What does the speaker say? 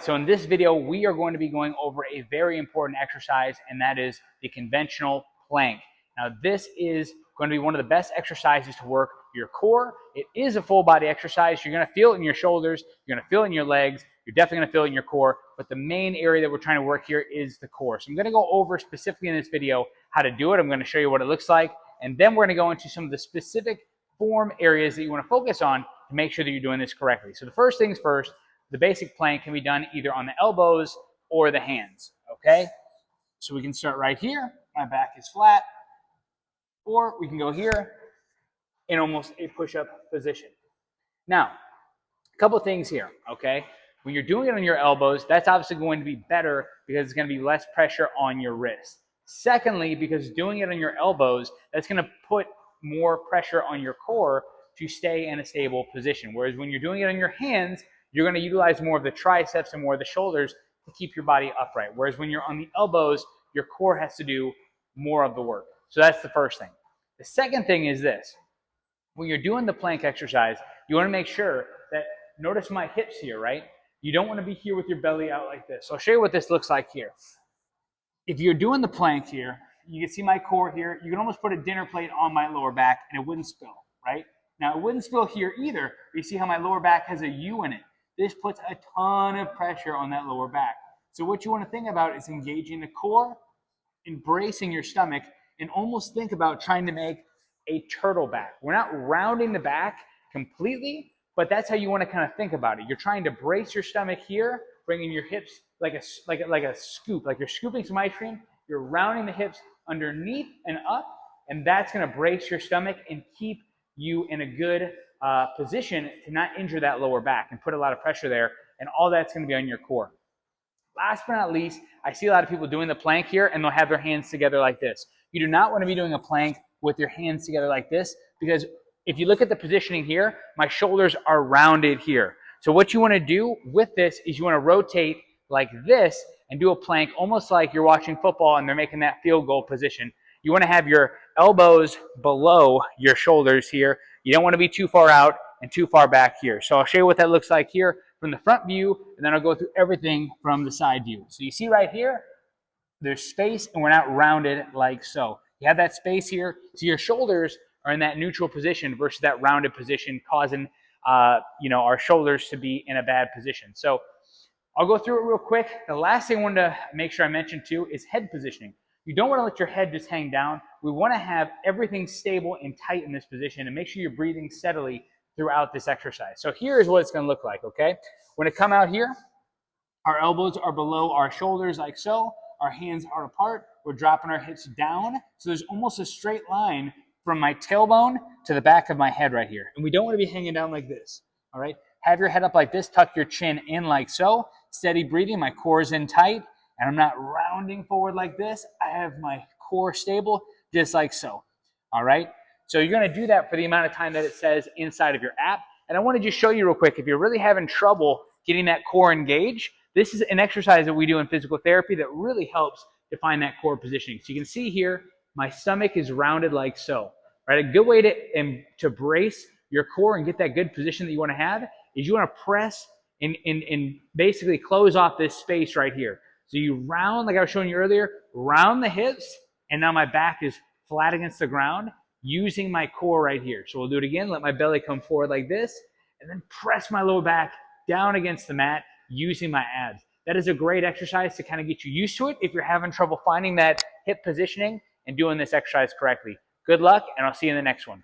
So in this video, we are going to be going over a very important exercise, and that is the conventional plank. Now, this is going to be one of the best exercises to work your core. It is a full body exercise. You're going to feel it in your shoulders. You're going to feel it in your legs. You're definitely going to feel it in your core. But the main area that we're trying to work here is the core. So I'm going to go over specifically in this video how to do it. I'm going to show you what it looks like. And then we're going to go into some of the specific form areas that you want to focus on to make sure that you're doing this correctly. So the first things first, the basic plank can be done either on the elbows or the hands, okay? So we can start right here. My back is flat. Or we can go here in almost a push-up position. Now, a couple things here, okay? When you're doing it on your elbows, that's obviously going to be better because it's going to be less pressure on your wrist. Secondly, because doing it on your elbows, that's going to put more pressure on your core to stay in a stable position. Whereas when you're doing it on your hands, you're going to utilize more of the triceps and more of the shoulders to keep your body upright. Whereas when you're on the elbows, your core has to do more of the work. So that's the first thing. The second thing is this. When you're doing the plank exercise, you want to make sure that, notice my hips here, right? You don't want to be here with your belly out like this. So I'll show you what this looks like here. If you're doing the plank here, you can see my core here. You can almost put a dinner plate on my lower back and it wouldn't spill, right? Now it wouldn't spill here either. But you see how my lower back has a U in it. This puts a ton of pressure on that lower back. So what you want to think about is engaging the core, embracing your stomach, and almost think about trying to make a turtle back. We're not rounding the back completely, but that's how you want to kind of think about it. You're trying to brace your stomach here, bringing your hips like a scoop, like you're scooping some ice cream. You're rounding the hips underneath and up, and that's going to brace your stomach and keep you in a good position to not injure that lower back and put a lot of pressure there, and all that's going to be on your core. Last but not least, I see a lot of people doing the plank here and they'll have their hands together like this. You do not want to be doing a plank with your hands together like this, because if you look at the positioning here, my shoulders are rounded here. So what you want to do with this is you want to rotate like this and do a plank almost like you're watching football and they're making that field goal position. You want to have your elbows below your shoulders here. You don't want to be too far out and too far back here. So I'll show you what that looks like here from the front view, and then I'll go through everything from the side view. So you see right here, there's space and we're not rounded like so. You have that space here, so your shoulders are in that neutral position versus that rounded position, causing our shoulders to be in a bad position. So I'll go through it real quick. The last thing I wanted to make sure I mention too is head positioning. You don't want to let your head just hang down. We want to have everything stable and tight in this position and make sure you're breathing steadily throughout this exercise. So here is what it's going to look like, okay? When it come out here, our elbows are below our shoulders like so. Our hands are apart. We're dropping our hips down. So there's almost a straight line from my tailbone to the back of my head right here. And we don't want to be hanging down like this, all right? Have your head up like this. Tuck your chin in like so. Steady breathing. My core is in tight. And I'm not rounding forward like this. I have my core stable just like so, all right? So you're going to do that for the amount of time that it says inside of your app. And I want to just show you real quick, if you're really having trouble getting that core engaged, this is an exercise that we do in physical therapy that really helps define that core positioning. So you can see here, my stomach is rounded like so, right? A good way to brace your core and get that good position that you want to have is you want to press and basically close off this space right here. So you round, like I was showing you earlier, round the hips, and now my back is flat against the ground using my core right here. So we'll do it again. Let my belly come forward like this, and then press my lower back down against the mat using my abs. That is a great exercise to kind of get you used to it if you're having trouble finding that hip positioning and doing this exercise correctly. Good luck, and I'll see you in the next one.